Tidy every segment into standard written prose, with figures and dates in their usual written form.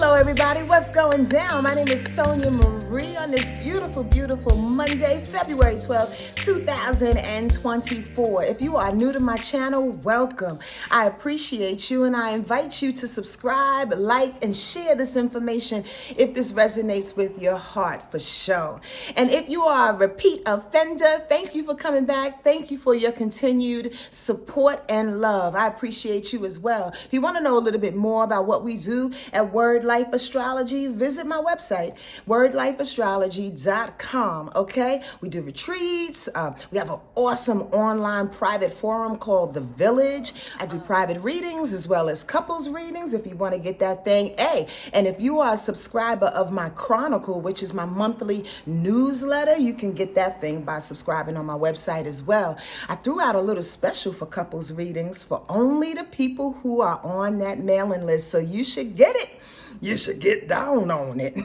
Hello everybody, what's going down? My name is Sonja Marie on this beautiful, beautiful Monday, February 12th, 2024. If you are new to my channel, welcome. I appreciate you and I invite you to subscribe, like, and share this information if this resonates with your heart for sure. And if you are a repeat offender, thank you for coming back. Thank you for your continued support and love. I appreciate you as well. If you want to know a little bit more about what we do at Wordlife Astrology, visit my website, wordlifeastrology.com, okay? We do retreats. We have an awesome online private forum called The Village. I do private readings as well as couples readings if you want to get that thing. Hey, and if you are a subscriber of my Chronicle, which is my monthly newsletter, you can get that thing by subscribing on my website as well. I threw out a little special for couples readings for only the people who are on that mailing list, so you should get it. You should get down on it.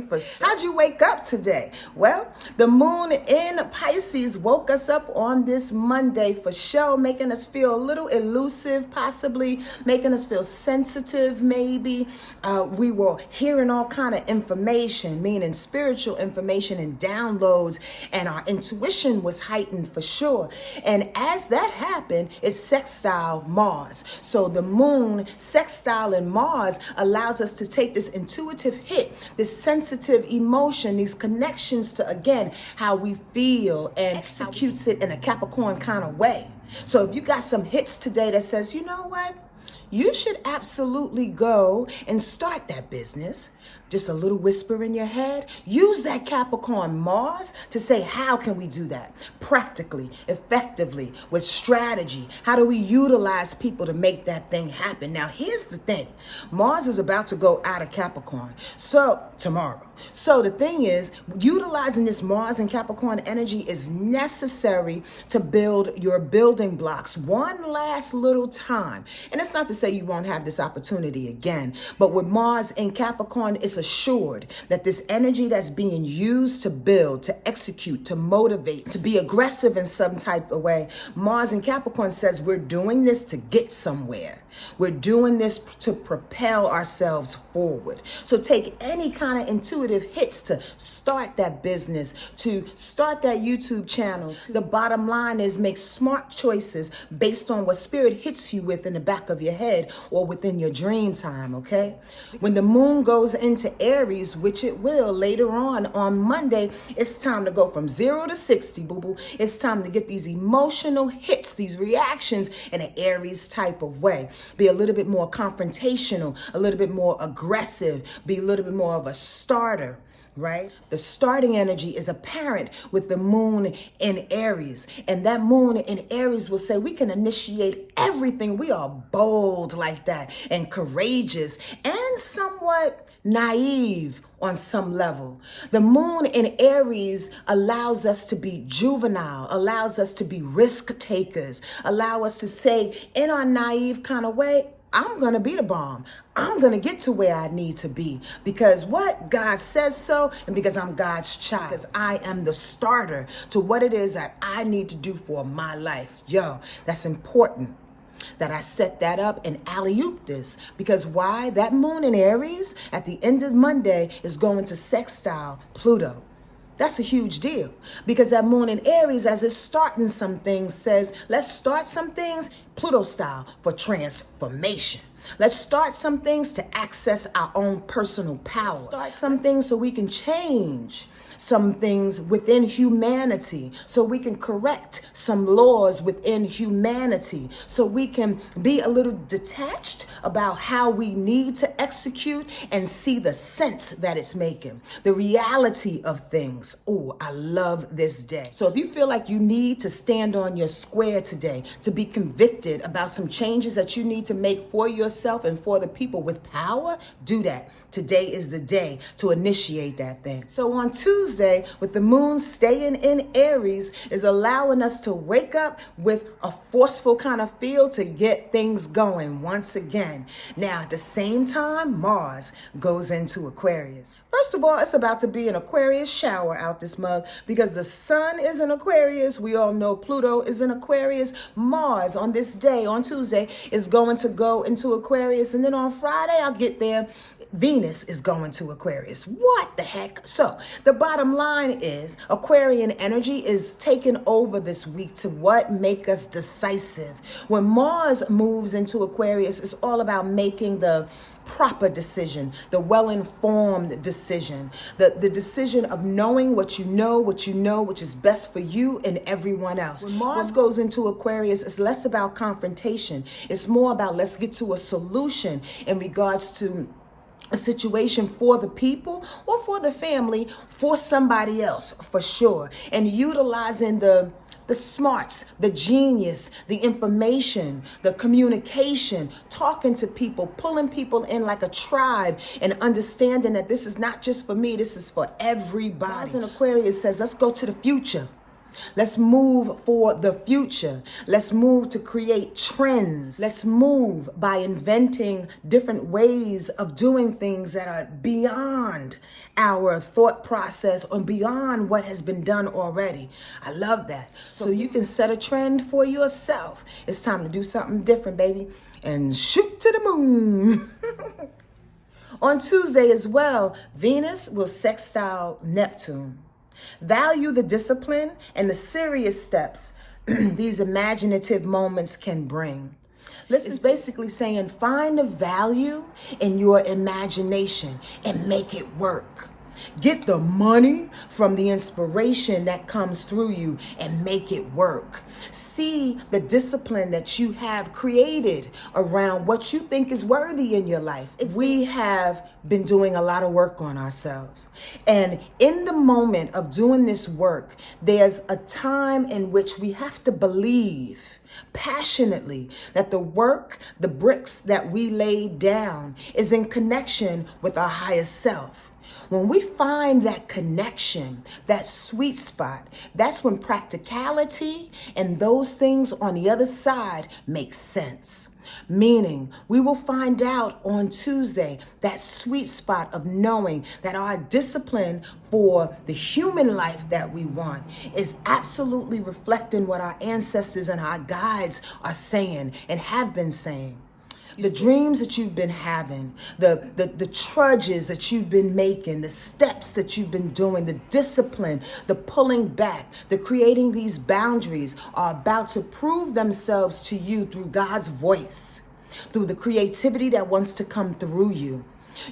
For sure. How'd you wake up today? Well, the moon in Pisces woke us up on this Monday for sure, making us feel a little elusive, possibly making us feel sensitive, maybe. We were hearing all kind of information, meaning spiritual information and downloads, and our intuition was heightened for sure. And as that happened, it's sextile Mars. So the moon sextile in Mars allows us to take this intuitive hit, this sensitive emotion, these connections to, again, how we feel and executes it in a Capricorn kind of way. So if you got some hits today that says, you know what? You should absolutely go and start that business. Just a little whisper in your head. Use that Capricorn Mars to say, how can we do that? Practically, effectively, with strategy. How do we utilize people to make that thing happen? Now, here's the thing. Mars is about to go out of Capricorn. So, tomorrow. So the thing is, utilizing this Mars and Capricorn energy is necessary to build your building blocks one last little time. And it's not to say you won't have this opportunity again, but with Mars and Capricorn, it's assured that this energy that's being used to build, to execute, to motivate, to be aggressive in some type of way, Mars and Capricorn says we're doing this to get somewhere. We're doing this to propel ourselves forward. So take any kind of intuitive hits to start that business, to start that YouTube channel. The bottom line is make smart choices based on what spirit hits you with in the back of your head or within your dream time, okay? When the moon goes into Aries, which it will later on Monday, it's time to go from 0 to 60, boo-boo. It's time to get these emotional hits, these reactions in an Aries type of way. Be a little bit more confrontational, a little bit more aggressive, be a little bit more of a starter, right? The starting energy is apparent with the moon in Aries. And that moon in Aries will say we can initiate everything. We are bold like that and courageous and somewhat naive on some level. The moon in Aries allows us to be juvenile, allows us to be risk takers, allow us to say in our naive kind of way, I'm going to be the bomb. I'm going to get to where I need to be because what? God says so, and because I'm God's child. Because I am the starter to what it is that I need to do for my life. Yo, that's important that I set that up and alley-oop this. Because why? That moon in Aries at the end of Monday is going to sextile Pluto. That's a huge deal because that moon in Aries, as it's starting some things, says, let's start some things Pluto style for transformation. Let's start some things to access our own personal power. Start some things so we can change some things within humanity, so we can correct some laws within humanity, so we can be a little detached about how we need to execute and see the sense that it's making, the reality of things. Oh, I love this day. So if you feel like you need to stand on your square today, to be convicted about some changes that you need to make for yourself and for the people with power, do that. Today is the day to initiate that thing. So on Tuesday, with the moon staying in Aries, is allowing us to wake up with a forceful kind of feel to get things going once again. Now, at the same time, Mars goes into Aquarius. First of all, it's about to be an Aquarius shower out this mug because the sun is in Aquarius. We all know Pluto is in Aquarius. Mars on this day, on Tuesday, is going to go into Aquarius. And then on Friday, I'll get there. Venus is going to Aquarius. What the heck? So the bottom line is Aquarian energy is taking over this week to what? Make us decisive. When Mars moves into Aquarius, it's all about making the proper decision, the well-informed decision, the decision of knowing what you know, which is best for you and everyone else. When Mars goes into Aquarius, it's less about confrontation. It's more about let's get to a solution in regards to a situation for the people or for the family, for somebody else, for sure. And utilizing the smarts, the genius, the information, the communication, talking to people, pulling people in like a tribe, and understanding that this is not just for me, this is for everybody. Mars in Aquarius says, let's go to the future. Let's move for the future. Let's move to create trends. Let's move by inventing different ways of doing things that are beyond our thought process or beyond what has been done already. I love that. So you can set a trend for yourself. It's time to do something different, baby, and shoot to the moon. On Tuesday as well, Venus will sextile Neptune. Value the discipline and the serious steps these imaginative moments can bring. It's basically saying find the value in your imagination and make it work. Get the money from the inspiration that comes through you and make it work. See the discipline that you have created around what you think is worthy in your life. We have been doing a lot of work on ourselves. And in the moment of doing this work, there's a time in which we have to believe passionately that the work, the bricks that we laid down is in connection with our highest self. When we find that connection, that sweet spot, that's when practicality and those things on the other side make sense. Meaning, we will find out on Tuesday that sweet spot of knowing that our discipline for the human life that we want is absolutely reflecting what our ancestors and our guides are saying and have been saying. The dreams that you've been having, the trudges that you've been making, the steps that you've been doing, the discipline, the pulling back, the creating these boundaries are about to prove themselves to you through God's voice, through the creativity that wants to come through you.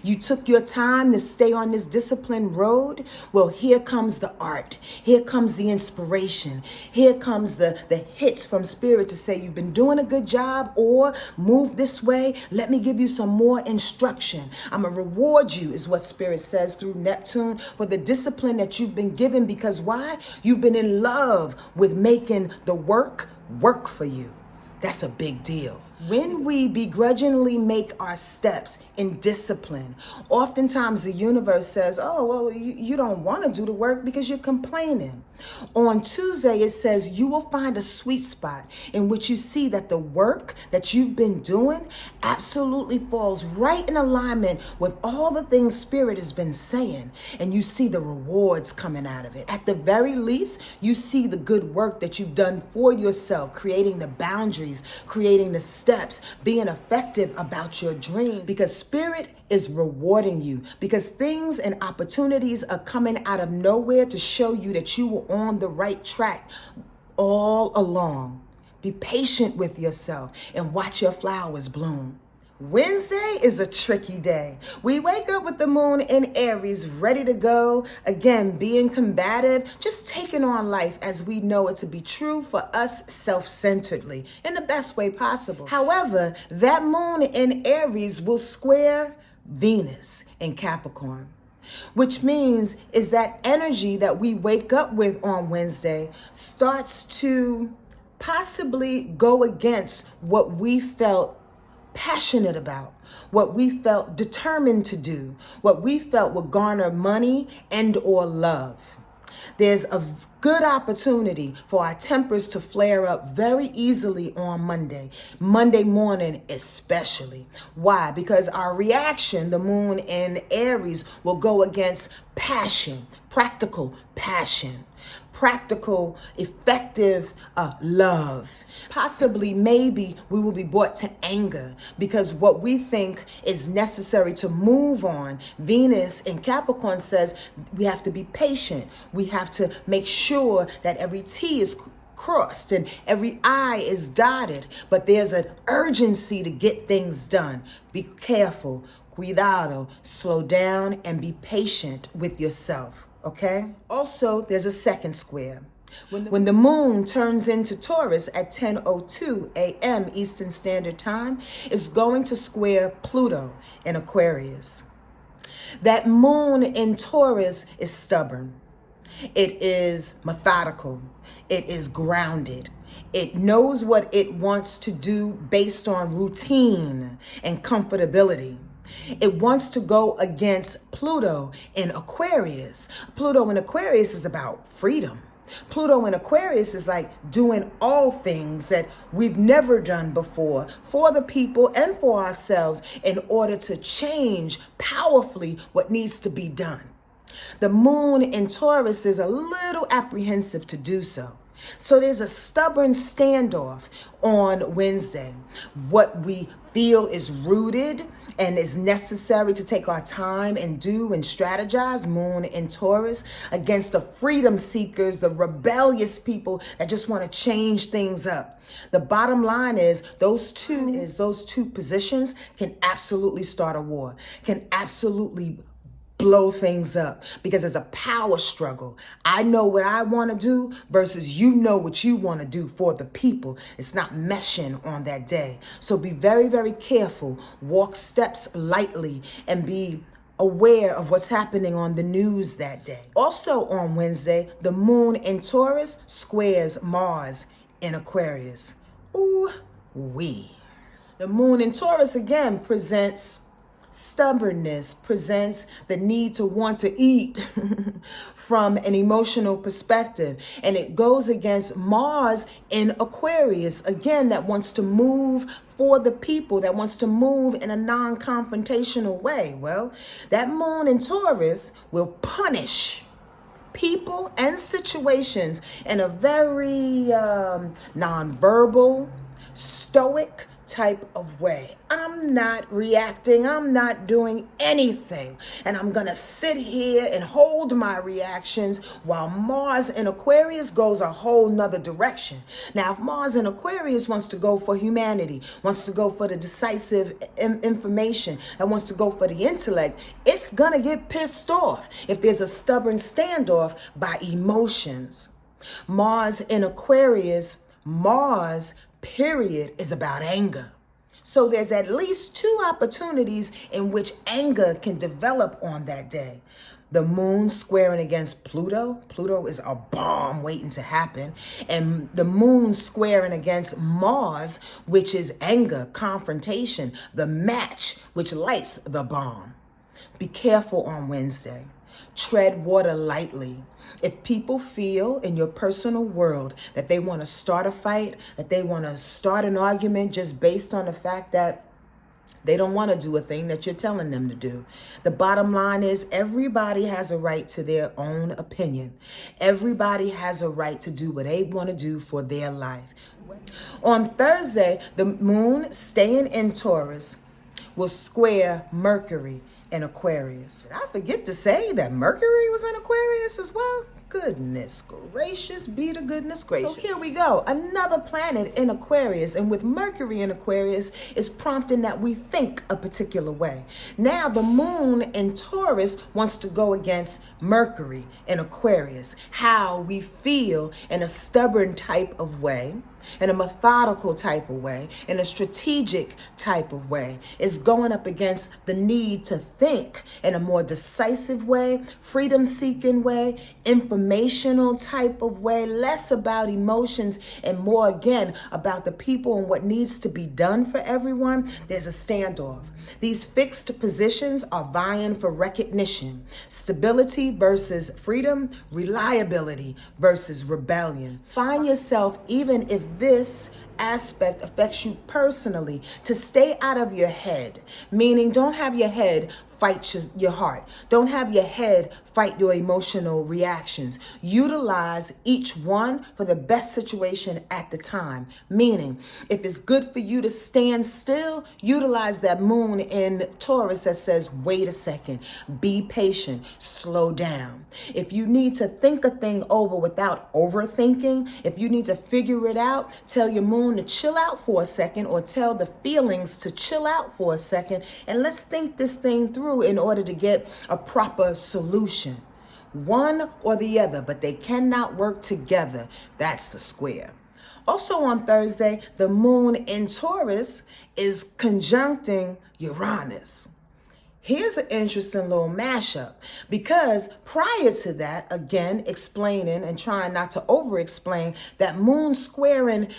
You took your time to stay on this disciplined road. Well, here comes the art. Here comes the inspiration. Here comes the hits from spirit to say you've been doing a good job, or move this way. Let me give you some more instruction. I'm going to reward you, is what spirit says through Neptune, for the discipline that you've been given. Because why? You've been in love with making the work for you. That's a big deal. When we begrudgingly make our steps in discipline, oftentimes the universe says, oh, well, you don't want to do the work because you're complaining. On Tuesday, it says you will find a sweet spot in which you see that the work that you've been doing absolutely falls right in alignment with all the things Spirit has been saying, and you see the rewards coming out of it. At the very least, you see the good work that you've done for yourself, creating the boundaries, creating the steps, being effective about your dreams, because Spirit is rewarding you, because things and opportunities are coming out of nowhere to show you that you were on the right track all along. Be patient with yourself and watch your flowers bloom. Wednesday is a tricky day. We wake up with the moon in Aries, ready to go. Again, being combative, just taking on life as we know it to be true for us self-centeredly in the best way possible. However, that moon in Aries will square Venus in Capricorn, which means is that energy that we wake up with on Wednesday starts to possibly go against what we felt passionate about, what we felt determined to do, what we felt would garner money and or love. There's a good opportunity for our tempers to flare up very easily on Monday morning especially. Why? Because our reaction, the moon in Aries, will go against passion, practical passion, practical, effective love. Possibly, maybe we will be brought to anger because what we think is necessary to move on. Venus in Capricorn says we have to be patient. We have to make sure that every T is crossed and every I is dotted, but there's an urgency to get things done. Be careful, cuidado, slow down and be patient with yourself, okay? Also, there's a second square. When the moon turns into Taurus at 10:02 a.m. Eastern Standard Time, it's going to square Pluto in Aquarius. That moon in Taurus is stubborn. It is methodical. It is grounded. It knows what it wants to do based on routine and comfortability. It wants to go against Pluto in Aquarius. Pluto in Aquarius is about freedom. Pluto in Aquarius is like doing all things that we've never done before for the people and for ourselves in order to change powerfully what needs to be done. The moon in Taurus is a little apprehensive to do so. So there's a stubborn standoff on Wednesday. What we feel is rooted and is necessary to take our time and do and strategize, moon in Taurus, against the freedom seekers, the rebellious people that just want to change things up. The bottom line is those two positions can absolutely start a war, can absolutely blow things up because there's a power struggle. I know what I want to do versus you know what you want to do for the people. It's not meshing on that day. So be very, very careful. Walk steps lightly and be aware of what's happening on the news that day. Also on Wednesday, the moon in Taurus squares Mars in Aquarius. Ooh wee. The moon in Taurus again presents stubbornness, presents the need to want to eat from an emotional perspective. And it goes against Mars in Aquarius, again, that wants to move for the people, that wants to move in a non-confrontational way. Well, that moon in Taurus will punish people and situations in a very non-verbal, stoic type of way. I'm not reacting. I'm not doing anything. And I'm going to sit here and hold my reactions while Mars in Aquarius goes a whole nother direction. Now, if Mars in Aquarius wants to go for humanity, wants to go for the decisive information, and wants to go for the intellect, it's going to get pissed off if there's a stubborn standoff by emotions. Mars in Aquarius, Mars period is about anger. So there's at least two opportunities in which anger can develop on that day. The moon squaring against Pluto. Pluto is a bomb waiting to happen. And the moon squaring against Mars, which is anger, confrontation, the match, which lights the bomb. Be careful on Wednesday. Tread water lightly. If people feel in your personal world that they want to start a fight, that they want to start an argument just based on the fact that they don't want to do a thing that you're telling them to do. The bottom line is everybody has a right to their own opinion. Everybody has a right to do what they want to do for their life. On Thursday, the moon staying in Taurus will square Mercury in Aquarius. Did I forget to say that Mercury was in Aquarius as well? Goodness gracious, be the goodness gracious. So here we go, another planet in Aquarius, and with Mercury in Aquarius is prompting that we think a particular way. Now the moon in Taurus wants to go against Mercury in Aquarius, how we feel in a stubborn type of way, in a methodical type of way, in a strategic type of way. It's going up against the need to think in a more decisive way, freedom-seeking way, informational type of way, less about emotions and more, again, about the people and what needs to be done for everyone. There's a standoff. These fixed positions are vying for recognition. Stability versus freedom, reliability versus rebellion. Find yourself, even if this aspect affects you personally, to stay out of your head, meaning don't have your head fight your heart. Don't have your head fight your emotional reactions. Utilize each one for the best situation at the time. Meaning, if it's good for you to stand still, utilize that moon in Taurus that says, wait a second, be patient, slow down. If you need to think a thing over without overthinking, if you need to figure it out, tell your moon to chill out for a second, or tell the feelings to chill out for a second, and let's think this thing through in order to get a proper solution. One or the other, but they cannot work together. That's the square. Also on Thursday, the moon in Taurus is conjuncting Uranus. Here's an interesting little mashup, because prior to that, again, explaining and trying not to over-explain, that moon squaring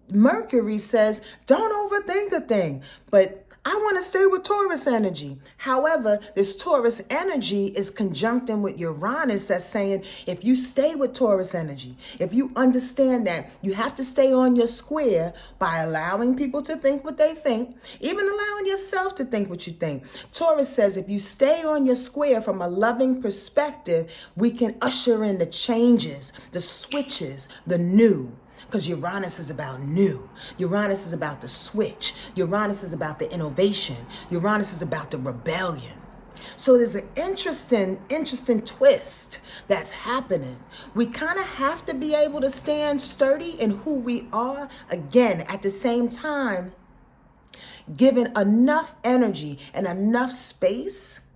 Mercury says, don't overthink a thing. But I want to stay with Taurus energy. However, this Taurus energy is conjuncting with Uranus that's saying, if you stay with Taurus energy, if you understand that you have to stay on your square by allowing people to think what they think, even allowing yourself to think what you think. Taurus says, if you stay on your square from a loving perspective, we can usher in the changes, the switches, the new. Because Uranus is about new. Uranus is about the switch. Uranus is about the innovation. Uranus is about the rebellion. So there's an interesting twist that's happening. We kind of have to be able to stand sturdy in who we are. Again, at the same time, given enough energy and enough space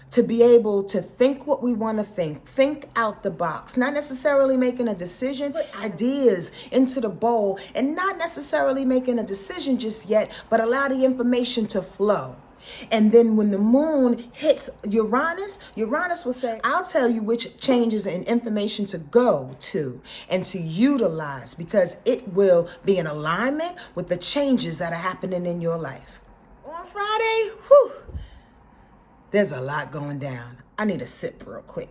to be able to think what we want to think out the box, not necessarily making a decision, put ideas into the bowl, and not necessarily making a decision just yet, but allow the information to flow. And then when the moon hits Uranus, Uranus will say, I'll tell you which changes and information to go to and to utilize, because it will be in alignment with the changes that are happening in your life. On Friday, there's a lot going down. I need a sip real quick.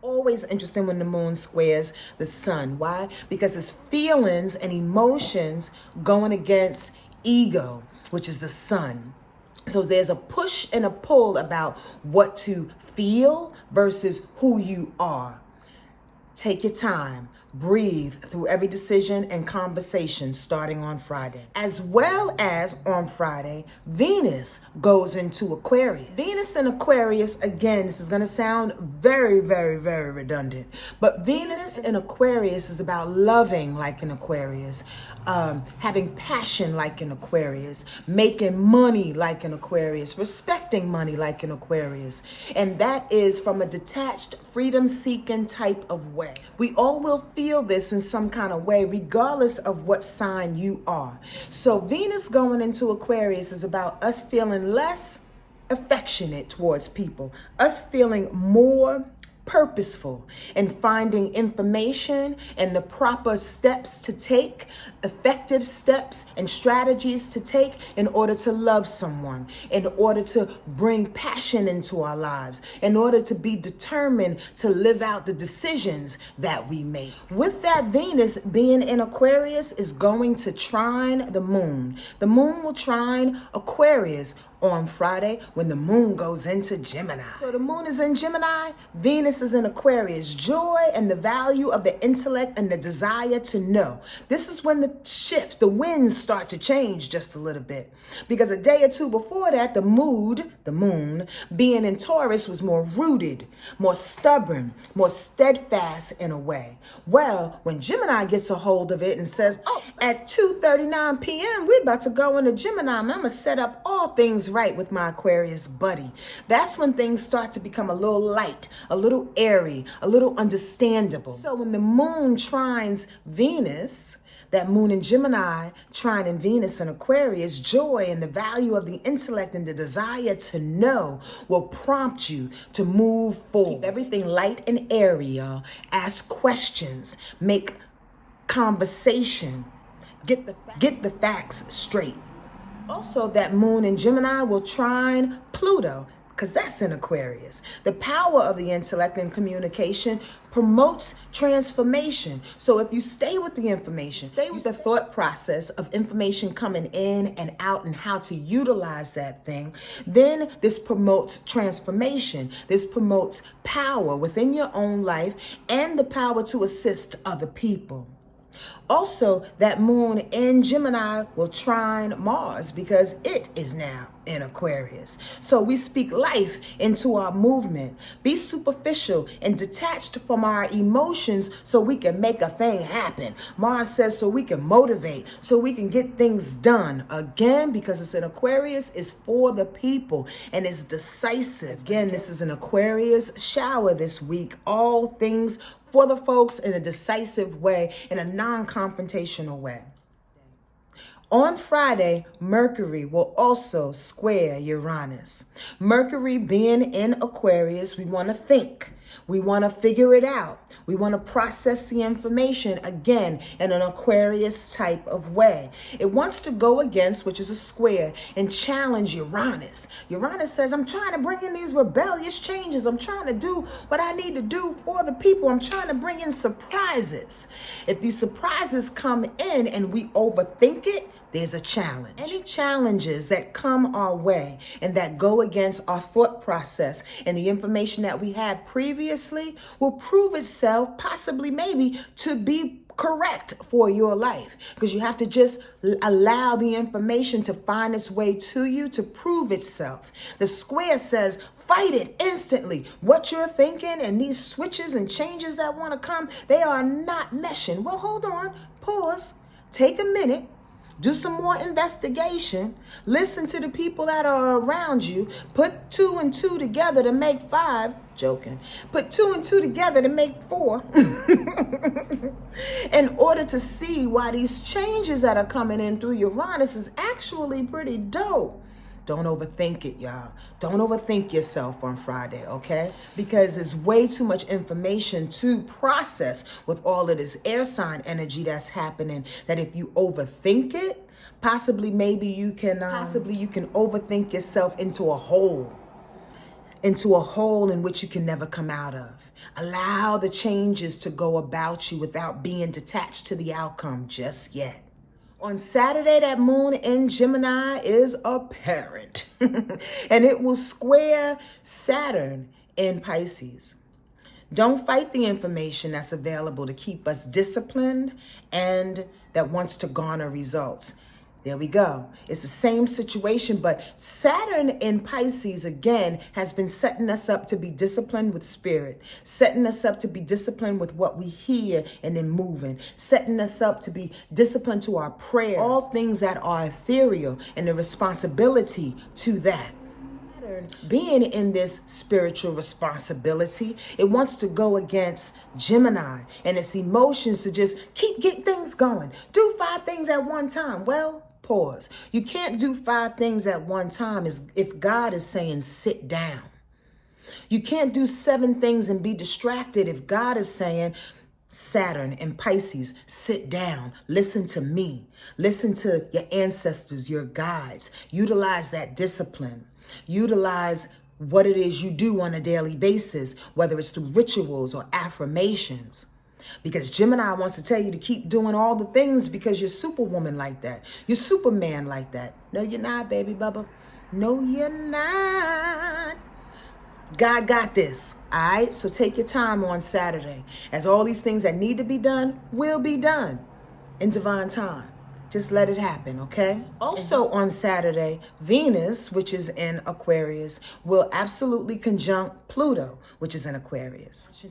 Always interesting when the moon squares the sun. Why? Because it's feelings and emotions going against ego, which is the sun. So there's a push and a pull about what to feel versus who you are. Take your time. Breathe through every decision and conversation starting on Friday. As well as on Friday, Venus goes into Aquarius. Venus in Aquarius, again, this is going to sound very, very, very redundant, but Venus in Aquarius is about loving like an Aquarius, having passion like an Aquarius, making money like an Aquarius, respecting money like an Aquarius. And that is from a detached, freedom-seeking type of way. We all will feel this in some kind of way, regardless of what sign you are. So Venus going into Aquarius is about us feeling less affectionate towards people, us feeling more purposeful and finding information and the proper steps to take, effective steps and strategies to take in order to love someone, in order to bring passion into our lives, in order to be determined to live out the decisions that we make. With that, Venus being in Aquarius is going to trine the moon. The moon will trine Aquarius on Friday when the moon goes into Gemini. So the moon is in Gemini, Venus is in Aquarius. Joy and the value of the intellect and the desire to know. This is when the shifts, the winds start to change just a little bit. Because a day or two before that, the moon, being in Taurus was more rooted, more stubborn, more steadfast in a way. Well, when Gemini gets a hold of it and says, at 2:39 p.m., we're about to go into Gemini, and I'm going to set up all things right with my Aquarius buddy. That's when things start to become a little light, a little airy, a little understandable. So when the moon trines Venus, that moon in Gemini trining Venus in Aquarius, joy and the value of the intellect and the desire to know will prompt you to move forward. Keep everything light and airy, y'all. Ask questions, make conversation, get the facts straight. Also, that moon in Gemini will trine Pluto. because that's in Aquarius. The power of the intellect and communication promotes transformation. So if you stay with the information, stay with the thought process of information coming in and out and how to utilize that thing, then this promotes transformation. This promotes power within your own life and the power to assist other people. Also, that moon in Gemini will trine Mars because it is now in Aquarius. So we speak life into our movement. Be superficial and detached from our emotions so we can make a thing happen. Mars says so we can motivate, so we can get things done. Again, because it's in Aquarius, it's for the people and it's decisive. Again, this is an Aquarius shower this week. All things for the folks in a decisive way, in a non-confrontational way. On Friday, Mercury will also square Uranus. Mercury being in Aquarius, we want to think. We want to figure it out. We want to process the information, again, in an Aquarius type of way. It wants to go against, which is a square, and challenge Uranus. Uranus says, I'm trying to bring in these rebellious changes. I'm trying to do what I need to do for the people. I'm trying to bring in surprises. If these surprises come in and we overthink it, there's a challenge. Any challenges that come our way and that go against our thought process and the information that we had previously will prove itself, possibly maybe, to be correct for your life, because you have to just allow the information to find its way to you to prove itself. The square says, fight it instantly. What you're thinking and these switches and changes that want to come, they are not meshing. Well, hold on, pause, take a minute. Do some more investigation. Listen to the people that are around you. Put 2 and 2 together to make 5. Joking. Put 2 and 2 together to make 4. In order to see why these changes that are coming in through Uranus is actually pretty dope. Don't overthink it, y'all. Don't overthink yourself on Friday, okay? Because there's way too much information to process with all of this air sign energy that's happening, that if you overthink it, possibly maybe you can overthink yourself into a hole in which you can never come out of. Allow the changes to go about you without being detached to the outcome just yet. On Saturday, that moon in Gemini is apparent, and it will square Saturn in Pisces. Don't fight the information that's available to keep us disciplined and that wants to garner results. There we go. It's the same situation, but Saturn in Pisces, again, has been setting us up to be disciplined with spirit, setting us up to be disciplined with what we hear and then moving, setting us up to be disciplined to our prayers, all things that are ethereal and the responsibility to that. Being in this spiritual responsibility, it wants to go against Gemini and its emotions to just get things going. Do 5 things at one time. Well, pause. You can't do 5 things at one time if God is saying sit down. You can't do 7 things and be distracted if God is saying, Saturn and Pisces, sit down, listen to me, listen to your ancestors, your guides, utilize that discipline, utilize what it is you do on a daily basis, whether it's through rituals or affirmations. Because Gemini wants to tell you to keep doing all the things because you're superwoman like that. You're Superman like that. No, you're not, baby Bubba. No, you're not. God got this, all right? So take your time on Saturday, as all these things that need to be done will be done in divine time. Just let it happen, okay? Also on Saturday, Venus, which is in Aquarius, will absolutely conjunct Pluto, which is in Aquarius.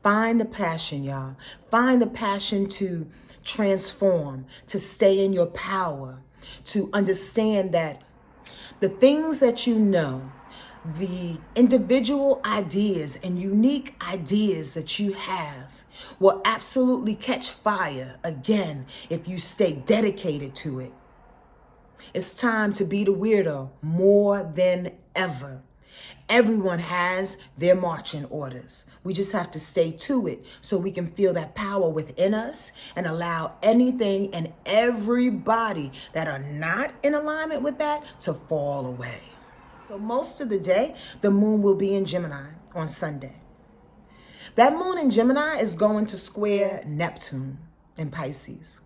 Find the passion, y'all. Find the passion to transform, to stay in your power, to understand that the things that you know, the individual ideas and unique ideas that you have will absolutely catch fire again if you stay dedicated to it. It's time to be the weirdo more than ever. Everyone has their marching orders. We just have to stay to it so we can feel that power within us and allow anything and everybody that are not in alignment with that to fall away. So most of the day, the moon will be in Gemini on Sunday. That moon in Gemini is going to square Neptune in Pisces.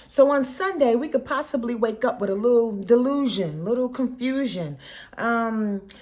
So on Sunday, we could possibly wake up with a little delusion, little confusion,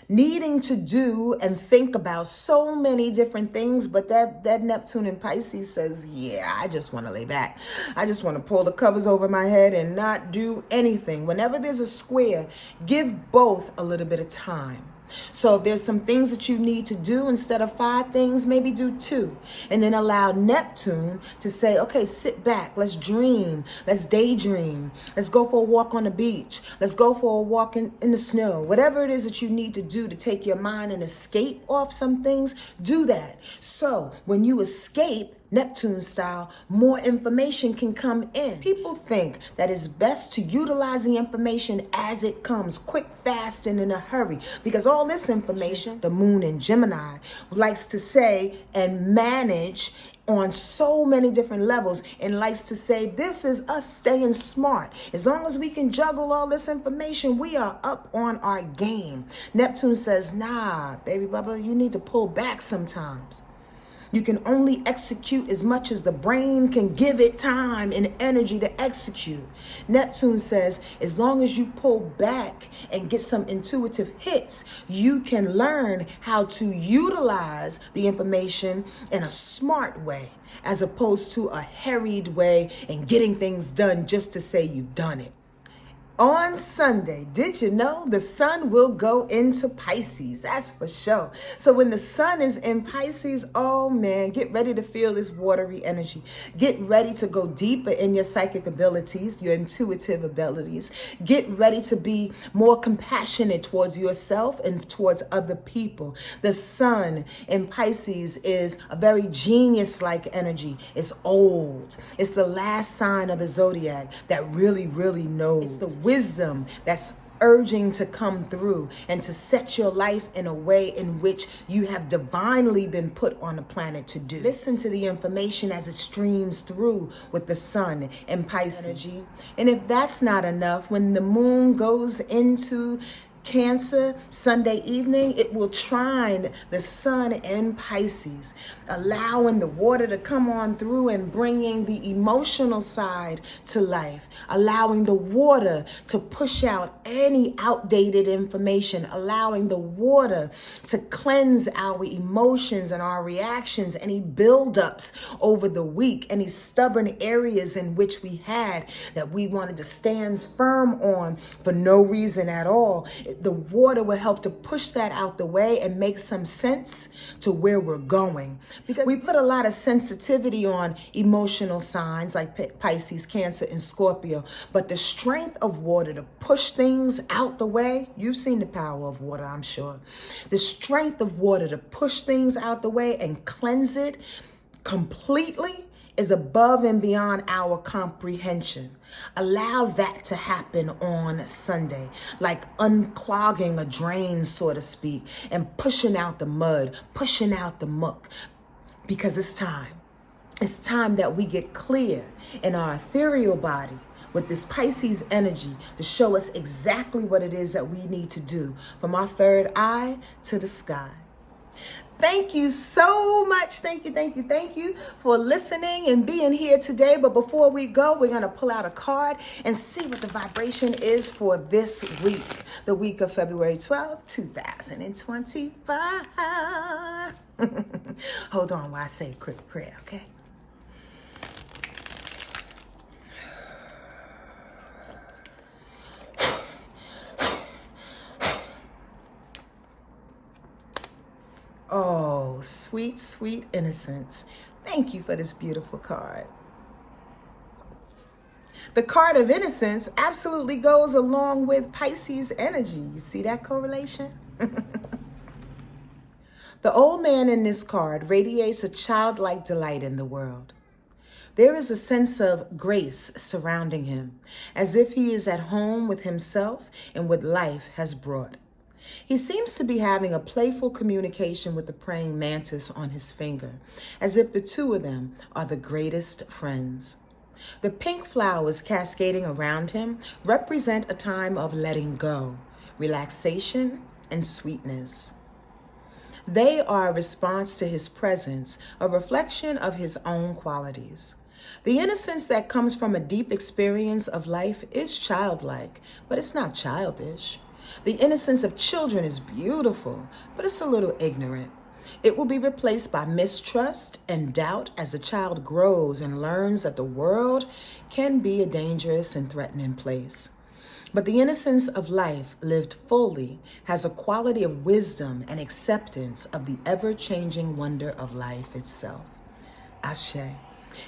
needing to do and think about so many different things. But that Neptune in Pisces says, yeah, I just want to lay back. I just want to pull the covers over my head and not do anything. Whenever there's a square, give both a little bit of time. So if there's some things that you need to do, instead of 5 things, maybe do 2. And then allow Neptune to say, okay, sit back. Let's dream. Let's daydream. Let's go for a walk on the beach. Let's go for a walk in the snow. Whatever it is that you need to do to take your mind and escape off some things, do that. So when you escape, Neptune style, more information can come in. People think that it's best to utilize the information as it comes, quick, fast, and in a hurry. Because all this information, the moon in Gemini, likes to say and manage on so many different levels, and likes to say, this is us staying smart. As long as we can juggle all this information, we are up on our game. Neptune says, nah, baby bubba, you need to pull back sometimes. You can only execute as much as the brain can give it time and energy to execute. Neptune says, as long as you pull back and get some intuitive hits, you can learn how to utilize the information in a smart way, as opposed to a harried way and getting things done just to say you've done it. On Sunday, did you know the sun will go into Pisces? That's for sure. So when the sun is in Pisces, oh man, get ready to feel this watery energy. Get ready to go deeper in your psychic abilities, your intuitive abilities. Get ready to be more compassionate towards yourself and towards other people. The sun in Pisces is a very genius-like energy. It's old. It's the last sign of the zodiac that really, really knows. It's the wisdom that's urging to come through and to set your life in a way in which you have divinely been put on the planet to do. Listen to the information as it streams through with the sun and Pisces energy. And if that's not enough, when the moon goes into Cancer Sunday evening, it will trine the sun in Pisces, allowing the water to come on through and bringing the emotional side to life, allowing the water to push out any outdated information, allowing the water to cleanse our emotions and our reactions, any buildups over the week, any stubborn areas in which we had that we wanted to stand firm on for no reason at all. The water will help to push that out the way and make some sense to where we're going. Because we put a lot of sensitivity on emotional signs like Pisces, Cancer, and Scorpio. But the strength of water to push things out the way, you've seen the power of water, I'm sure. The strength of water to push things out the way and cleanse it completely is above and beyond our comprehension. Allow that to happen on Sunday, like unclogging a drain, so to speak, and pushing out the mud, pushing out the muck, because it's time. It's time that we get clear in our ethereal body with this Pisces energy to show us exactly what it is that we need to do, from our third eye to the sky. Thank you so much. Thank you for listening and being here today. But before we go, we're going to pull out a card and see what the vibration is for this week, the week of February 12th, 2025. Hold on while I say a quick prayer, okay? Oh, sweet, sweet innocence. Thank you for this beautiful card. The card of innocence absolutely goes along with Pisces energy. You see that correlation? The old man in this card radiates a childlike delight in the world. There is a sense of grace surrounding him, as if he is at home with himself and what life has brought. He seems to be having a playful communication with the praying mantis on his finger, as if the two of them are the greatest friends. The pink flowers cascading around him represent a time of letting go, relaxation, and sweetness. They are a response to his presence, a reflection of his own qualities. The innocence that comes from a deep experience of life is childlike, but it's not childish. The innocence of children is beautiful, but it's a little ignorant. It will be replaced by mistrust and doubt as the child grows and learns that the world can be a dangerous and threatening place. But the innocence of life lived fully has a quality of wisdom and acceptance of the ever-changing wonder of life itself. Ashe.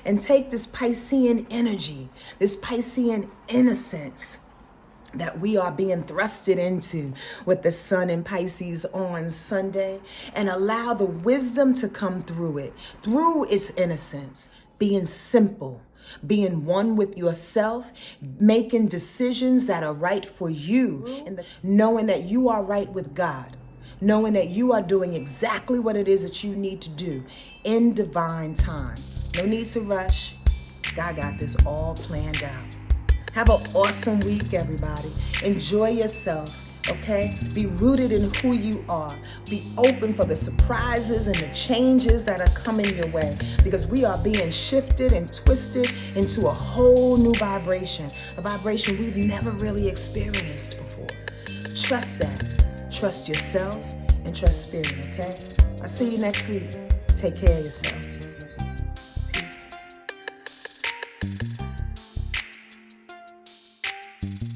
And take this Piscean energy, this Piscean innocence that we are being thrusted into with the sun in Pisces on Sunday, and allow the wisdom to come through it, through its innocence, being simple, being one with yourself, making decisions that are right for you, and knowing that you are right with God, knowing that you are doing exactly what it is that you need to do in divine time. No need to rush. God got this all planned out. Have an awesome week, everybody. Enjoy yourself, okay? Be rooted in who you are. Be open for the surprises and the changes that are coming your way, because we are being shifted and twisted into a whole new vibration, a vibration we've never really experienced before. Trust that. Trust yourself and trust spirit, okay? I'll see you next week. Take care of yourself. Peace.